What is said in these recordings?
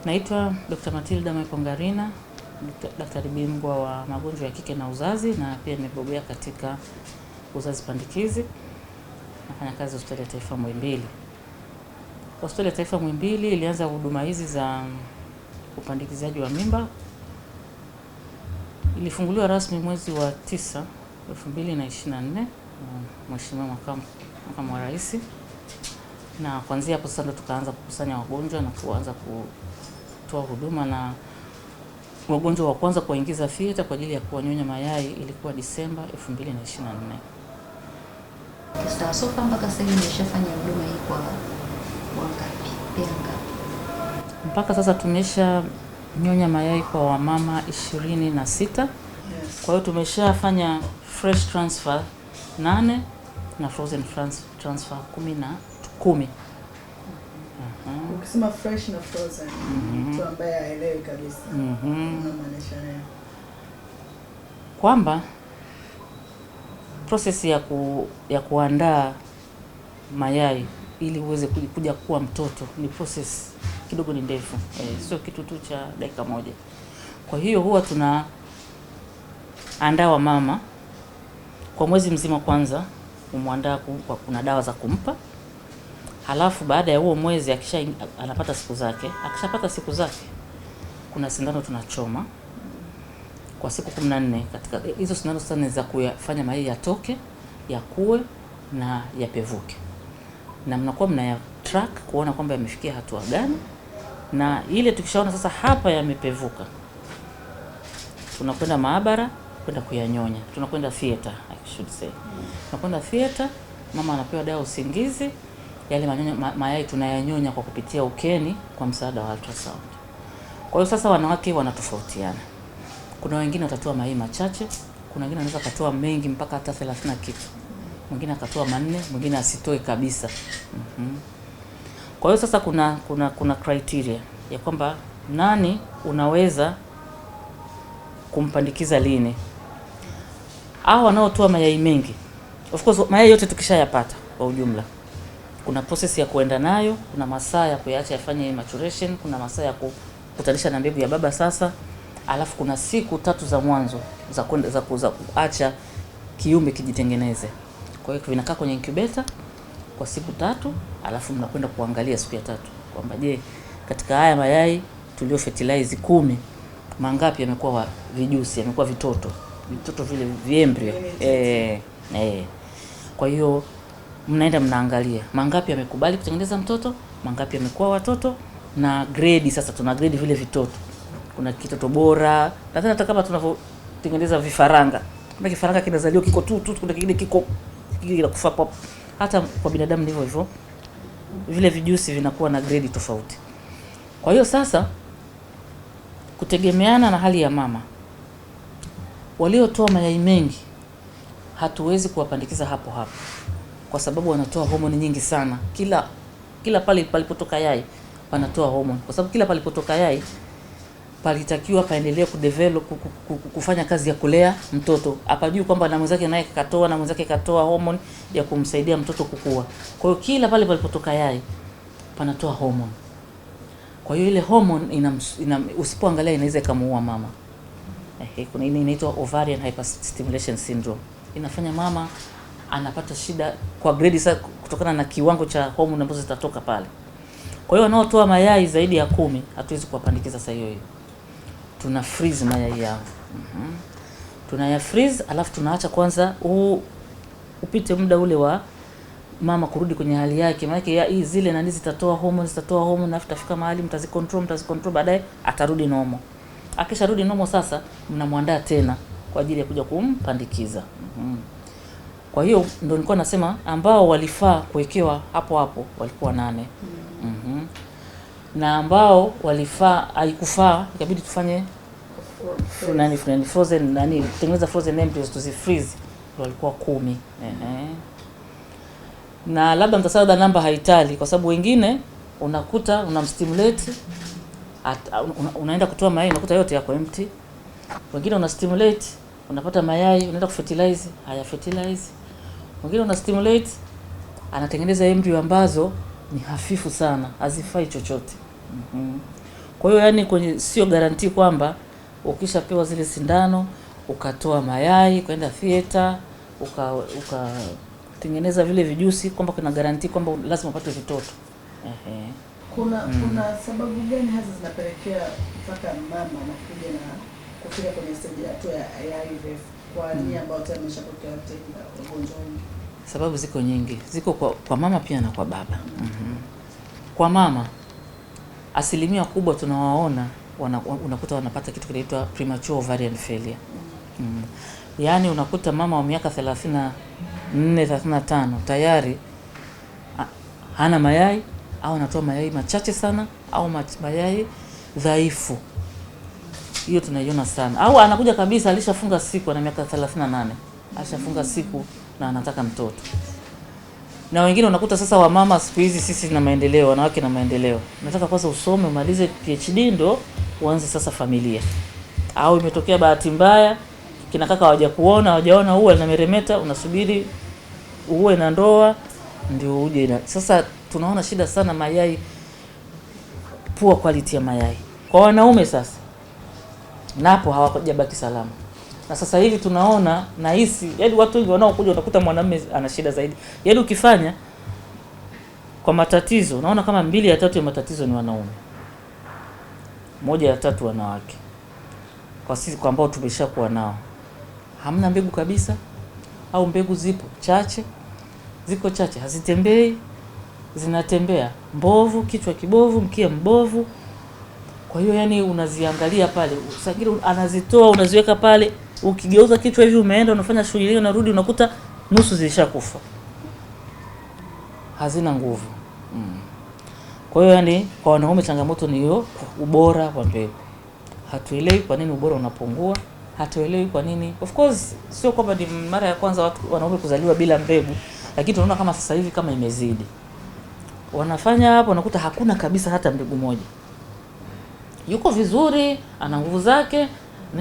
Naitwa Dr. Matilda Maipongarina, daktari bingwa wa magonjwa ya kike na uzazi, na pia nimebobea katika uzazi pandikizi. Nafanya kazi Hospitali ya Taifa Muhimbili. Hospitali ya Taifa Muhimbili ilianza huduma hizi za upandikizaji wa mimba. Ilifunguliwa rasmi mwezi wa 9, 2024 Mheshimiwa Makamu wa Rais, na kuanzia hapo sasa ndo tukaanza kukusanya wagonjwa na kuanza kutoa huduma, na wagonjwa wa kwanza kuingiza theater kwa ajili ya kuwanyonya mayai ilikuwa Disemba 2024. Sasa sofa mpaka sasa nimeshafanya huduma hii kwa wangapi? Mpaka sasa tumesha nyonya mayai kwa wamama 26. Yes. Kwa hiyo tumeshafanya fresh transfer 8 na frozen transfer 10. Ukisema fresh na frozen, mtu ambaye haelewi kabisa. Unamaanisha nini? Kwamba process ya kuandaa mayai ili uweze kuja kuwa mtoto ni process kidogo, ni ndefu. Sio kitu tu cha dakika moja. Kwa hiyo huwa tunaandaa wa mama kwa mwezi mzima. Kwanza umwandaa kwa kuna dawa za kumpa. Halafu baada ya huo mwezi anapata siku zake. Akishapata siku zake, kuna sindano tunachoma kwa siku 14. Katika hizo sindano sasa ni za kufanya mayai yatoke, yakue na yapevuke. Na mnakuwa mnaya track kuona kwamba yamefikia hatua gani. Na ile tukishaona sasa hapa yamepevuka, tunakwenda maabara kwenda kuyanyonya. Tunakwenda theater, I should say. Tunakwenda theater, mama anapewa dawa usingizi. Yale mayai tunayanyonya kwa kupitia ukeni kwa msaada wa ultrasound. Kwa hiyo sasa wanawake wanatofautiana. Kuna wengine watatoa mayai machache, kuna wengine wanaweza katoa mengi mpaka hata 30 kitu. Mwingine akatoa 4, mwingine asitoe kabisa. Kwa hiyo sasa kuna criteria ya kwamba nani unaweza kumpandikiza lini. Hao wanaotoa mayai mengi, of course mayai yote tukishayapata kwa ujumla, kuna process ya kuenda nayo, kuna masaa ya kuyaacha yafanye maturation, kuna masaa ya kukutanisha na mbegu ya baba sasa, alafu kuna siku 3 za mwanzo za kuacha kiumbe kijitengeneze. Kwa hiyo vinakaa kwenye incubator kwa siku 3, alafu mnakwenda kuangalia siku ya 3 kwamba je, katika haya mayai tulio fertilize 10 mangapi yamekuwa vijusi, yamekuwa vitoto vile viembryo. Kwa hiyo mnaenda mnaangalia mangapi yamekubali kutengeneza mtoto, mangapi yamekuwa watoto, na grade. Sasa tuna grade vile vitoto. Kuna kitoto bora, nadhani hata kama tunavyotengeneza vifaranga, kuna kifaranga kinazaliwa kiko tu, kuna kingine kiko kinakufa pop. Hata kwa binadamu ndivyo hivyo, vile vijusi vinakuwa na grade tofauti. Kwa hiyo sasa, kutegemeana na hali ya mama, waliotoa mayai mengi hatuwezi kuwapandikiza hapo kwa sababu wanatoa homoni nyingi sana. Kila pale palipotoka yai wanatoa homoni, kwa sababu kila palipotoka yai palitakiwa paendelee kudevelop, kufanya kazi ya kulea mtoto. Hapa juu kwamba na mwenzake naye katoa, na mwenzake katoa homoni ya kumsaidia mtoto kukua. Kwa hiyo kila pale palipotoka yai panatoa homoni. Kwa hiyo ile homoni usipoangalia inaweza kumuua mama. Kuna inaitwa ovarian hyperstimulation syndrome. Inafanya mama anapata shida kwa grade sasa kutokana na kiwango cha homoni ambazo zitatoka pale. Kwa hiyo wanaotoa mayai zaidi ya 10 hatuwezi kuwapandikiza saa hiyo. Tuna freeze mayai yao. Tunaya freeze, alafu tunaacha kwanza upite muda ule wa mama kurudi kwenye hali yake. Maana zile nani zitatoa hormones, na tutafika mahali mtazicontrol, baadaye atarudi normal. Akisharudi normal sasa mnamwandaa tena kwa ajili ya kuja kumpandikiza. Kwa hiyo ndio nilikuwa nasema ambao walifaa kuwekewa hapo walikuwa 8. Na ambao walifaa haikufaa ikabidi tufanye frozen tengeneza frozen embryos tuzifreeze, walikuwa 10. Na labda mtasada namba haitali kwa sababu wengine unakuta unamstimulate unaenda kutoa mayai unakuta yote yako empty. Wengine una stimulate unapata mayai unaenda kufertilize haya fertilize. Wengine una stimulate anatengeneza embryo ambazo ni hafifu sana, hazifai chochote. Kwa Kwa hiyo yani kwenye sio guarantee kwamba ukishapewa zile sindano ukatoa mayai kwenda theater ukatengeneza vile vijusi kwamba kuna guarantee kwamba lazima upate vitoto. Kuna sababu gani hasa zinapelekea mpaka mama anakuja na kufika kwenye stage ya IVF kwa nia ambayo tayari ameshapokea ugonjwa huu? Sababu ziko nyingi. Ziko kwa mama pia na kwa baba. Kwa mama asilimia kubwa tunawaona unakuta wanapata kitu kinaitwa premature ovarian failure. Yaani unakuta mama wa miaka 34 35 tayari hana mayai au anatoa mayai machache sana au mayai dhaifu. Hiyo tunaiona sana. Au anakuja kabisa alishafunga siku na miaka 38. Alishafunga siku na anataka mtoto. Na wengine unakuta sasa wamama siku hizi sisi na maendeleo, wanawake na maendeleo. Nataka kwanza usome umalize PhD ndo uanze sasa familia. Au imetokea bahati mbaya kina kaka hawajaona uwe na meremeta, unasubiri uwe na ndoa ndio uje. Sasa tunaona shida sana mayai, poor quality ya mayai. Kwa wanaume sasa napo hawakujabaki salama. Na sasa hivi tunaona nahisi yaani watu wengi wanaokuja unakuta mwanamume ana shida zaidi. Yaani ukifanya kwa matatizo unaona kama 2 ya 3 ya matatizo ni wanaume. 1 ya 3 wanawake. Kwa sisi kwa ambao tumeshakuwa nao. Hamna mbegu kabisa au mbegu zipo chache. Ziko chache, hazitembei, zinatembea mbovu, kichwa kibovu, mkia mbovu. Kwa hiyo yani unaziangalia pale, usajili anazitoa unaziweka pale, ukigeuza kichwa hivi umeenda unafanya shughuli hiyo unarudi unakuta nusu zilishakufa. Hazina nguvu. Kwa hiyo yani kwa wanaume changamoto ni hiyo ubora wa mbegu. Hatuelewi kwa nini ubora unapungua, hatuelewi kwa nini. Of course sio kwamba ni mara ya kwanza watu wanaume kuzaliwa bila mbegu, lakini tunaona kama sasa hivi kama imezidi. Wanafanya hapo unakuta hakuna kabisa hata mbegu moja. Yuko vizuri, ana nguvu zake,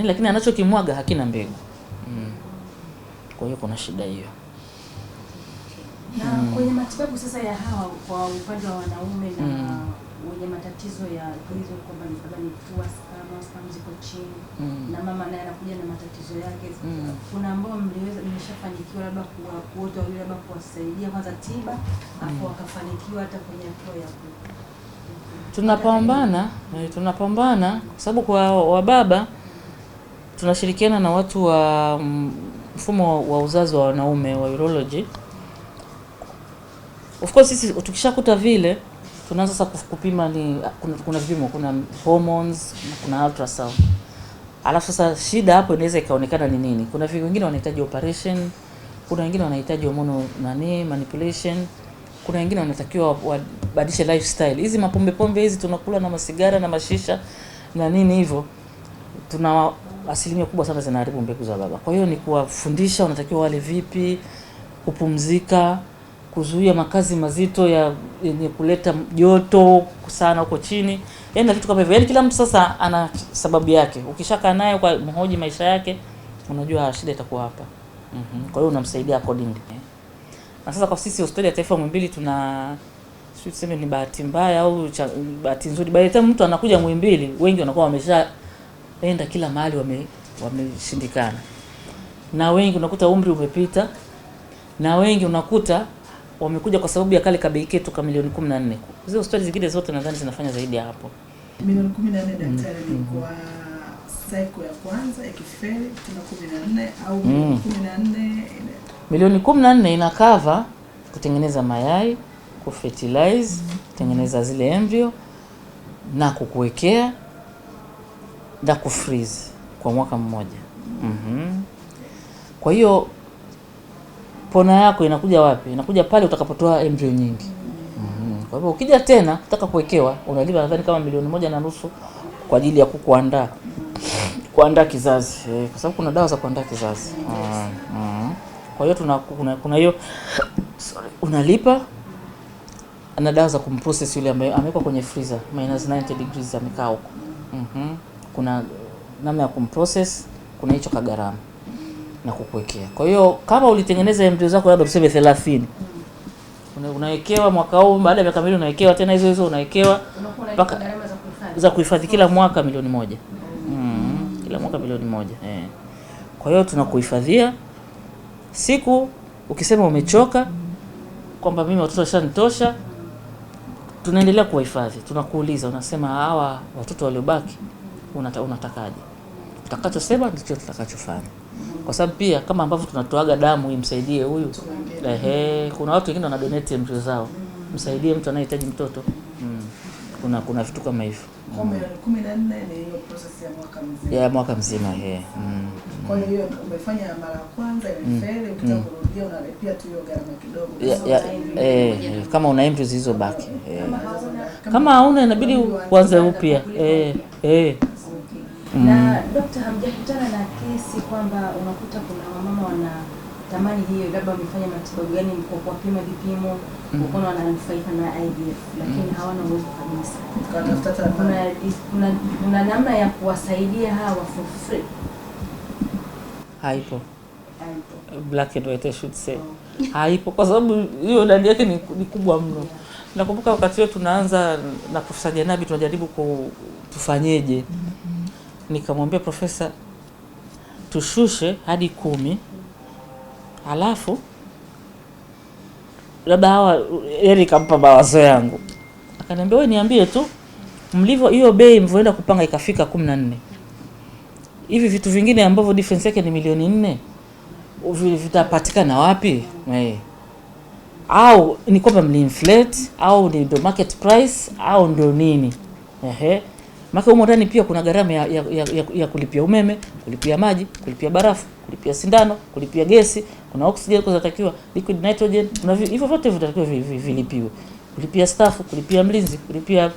lakini anachokimwaga hakina mbegu. Kwa hiyo kuna shida hiyo. Na kwenye matibabu sasa ya hawa kwa upande wa wanaume na wenye matatizo ya hizo kwamba ni pua kama ziko chini na mama naye anakuja na matatizo yake, kuna ambao mmeshafanikiwa labda kuota wale labda kuwasaidia kwanza tiba afu wakafanikiwa hata kwenye hatua ya tunapambana kwa sababu kwa wababa tunashirikiana na watu wa mfumo wa uzazi wa wanaume wa urology. Of course sisi tukishakuta vile tunaanza sasa kupima kuna vipimo, kuna hormones, kuna ultrasound. Alafu sasa shida hapo inaweza ikaonekana ni nini. Kuna wengine wanahitaji operation, kuna wengine wanahitaji hormone manipulation, kuna wengine wanatakiwa wabadilishe lifestyle. Hizi mapombe hizi tunakula na masigara na mashisha na nini hivyo, tuna asilimia kubwa sana zinaharibu mbegu za baba. Kwa hiyo ni kuwafundisha unatakiwa wale vipi, kupumzika, kuzuia makazi mazito yenye kuleta joto sana huko chini. Yaani vitu kama hivyo. Yaani kila mtu sasa ana sababu yake. Ukishakaa naye kwa mhoji maisha yake, unajua shida itakuwa hapa. Kwa hiyo unamsaidia accordingly. Na sasa kwa sisi Hospitali ya Taifa Muhimbili tuseme ni bahati mbaya au bahati nzuri. By the time mtu anakuja Muhimbili, wengi wanakuwa wameshaenda kila mahali wameshindikana. Na wengi unakuta umri umepita. Na wengi unakuta wamekuja kwa sababu ya kale kabei ketu kama milioni 14. Hizo hospitali zingine zote nadhani zinafanya zaidi ya hapo. Milioni 14 daktari ni kwa cycle ya kwanza ikifeli tuna 14 au milioni 14. Milioni 14 ina cover kutengeneza mayai, kufertilize, kutengeneza zile embryo na kukuwekea na kufreeze kwa mwaka mmoja. Kwa hiyo pona yako inakuja wapi? Inakuja pale utakapotoa embryo nyingi. Kwa hivyo ukija tena utaka kuwekewa unalipa nadhani kama 1.5 kwa ajili ya kuandaa kizazi. Kwa sababu kuna dawa za kuandaa kizazi. Kwa hiyo kuna hiyo unalipa na dawa za kumprocess yule ambaye amewekwa kwenye freezer -90 degrees amekaa huko. Kuna namna ya kumprocess, kuna hicho kagharama na kukuwekea. Kwa hiyo kama ulitengeneza embryo zako labda tuseme 30, unawekewa mwaka huu, baada ya miaka miwili unawekewa tena hizo unawekewa mpaka gharama za za kuhifadhi kila mwaka milioni 1. Kila mwaka milioni 1. Kwa hiyo tunakuhifadhia siku ukisema umechoka kwamba mimi watoto washanitosha, tunaendelea kuwahifadhi. Tunakuuliza, unasema hawa watoto waliobaki unatakaje? Utakachosema ndicho tutakachofanya. Kwa sababu pia kama ambavyo tunatoaga damu imsaidie huyu, kuna watu wengine wana donate embryo zao, msaidie mtu anayehitaji mtoto. Kuna vitu kama hivyo. 14 ni hiyo process ya mwaka mzima. Ya mwaka mzima. Kwa hiyo umefanya mara ya kwanza imefeli, ukitaka kurudia unalipia tu hiyo gharama kidogo. Kama una embryo zilizobaki. Kama hauna inabidi uanze upya. Na daktari, hamjakutana na kesi kwamba unakuta kuna wamama wanatamani hiyo, labda wamefanya matibabu yani kwa kupima vipimo ukono wananufaika na IVF lakini hawana uwezo kabisa. Kuna namna ya kuwasaidia hawa for free? Haipo. Black and white I should say. Haipo kwa sababu hiyo ndani yake ni kubwa mno. Nakumbuka wakati wetu tunaanza na Profesa Janabi tunajaribu tufanyeje. Nikamwambia profesa tushushe hadi 10. Alafu labda hawa kampa mawazo yangu. Akaniambia wewe niambie tu mlivyo hiyo bei mvoenda kupanga ikafika 14. Hivi vitu vingine ambavyo difference yake ni milioni 4 vitapatikana wapi? Au ni kwamba mlinflate au ni the market price au ndio nini? Maka humo ndani pia kuna gharama ya kulipia umeme, kulipia maji, kulipia barafu, kulipia sindano, kulipia gesi, kuna oxygen zinatakiwa, liquid nitrogen, kuna hivyo vyote vitatakiwa vilipiwe. Kulipia staff, kulipia mlinzi, kulipia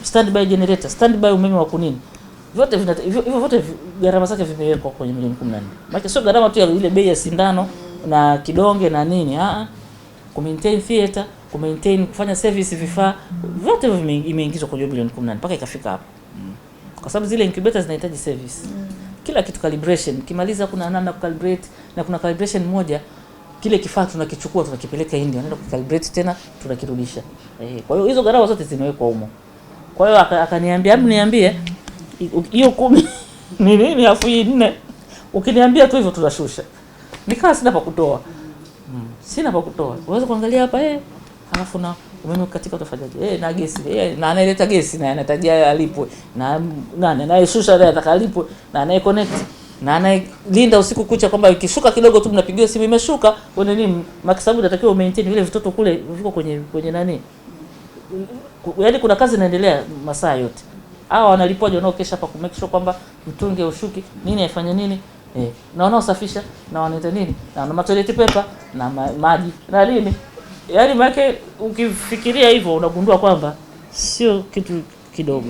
standby generator, standby umeme wa kunini. Hivyo vyote gharama zake vimewekwa kwenye milioni 14. Maana sio gharama tu ya ile bei ya sindano na kidonge na nini, ku maintain theater, ku maintain kufanya service vifaa, vyote vimeingizwa kwenye milioni 14 mpaka ikafika hapo. Kwa sababu zile incubators zinahitaji service. Kila kitu calibration, kimaliza kuna namna calibrate na kuna calibration moja kile kifaa tunakichukua tunakipeleka India, naenda kucalibrate tena tunakirudisha. Kwa hiyo hizo gharama zote zimewekwa humo. Kwa hiyo akaniambia niambie hiyo 10 ni nini afu hii 4. Ukiniambia tu hivyo tunashusha. Nikaa sina pa kutoa. Sina pa kutoa. Unaweza kuangalia hapa alafu na umeme katika utafanyaje? Na gesi. Na analeta gesi na anatajia alipwe. Na nani anayeshusha naye atakalipwe na anaye connect. Na anayelinda usiku kucha kwamba ikishuka kidogo tu mnapigiwa simu imeshuka, wewe nini? Makisabu natakiwa maintain vile vitoto kule viko kwenye nani? Yaani kuna kazi inaendelea masaa yote. Hao wanalipwaje wanaokesha hapa ku make sure kwamba mtunge ushuki, nini afanye nini? Na wanaosafisha na wanaita nini? Na matoilet paper na maji na nini? Yaani maana ukifikiria hivyo unagundua kwamba sio kitu kidogo.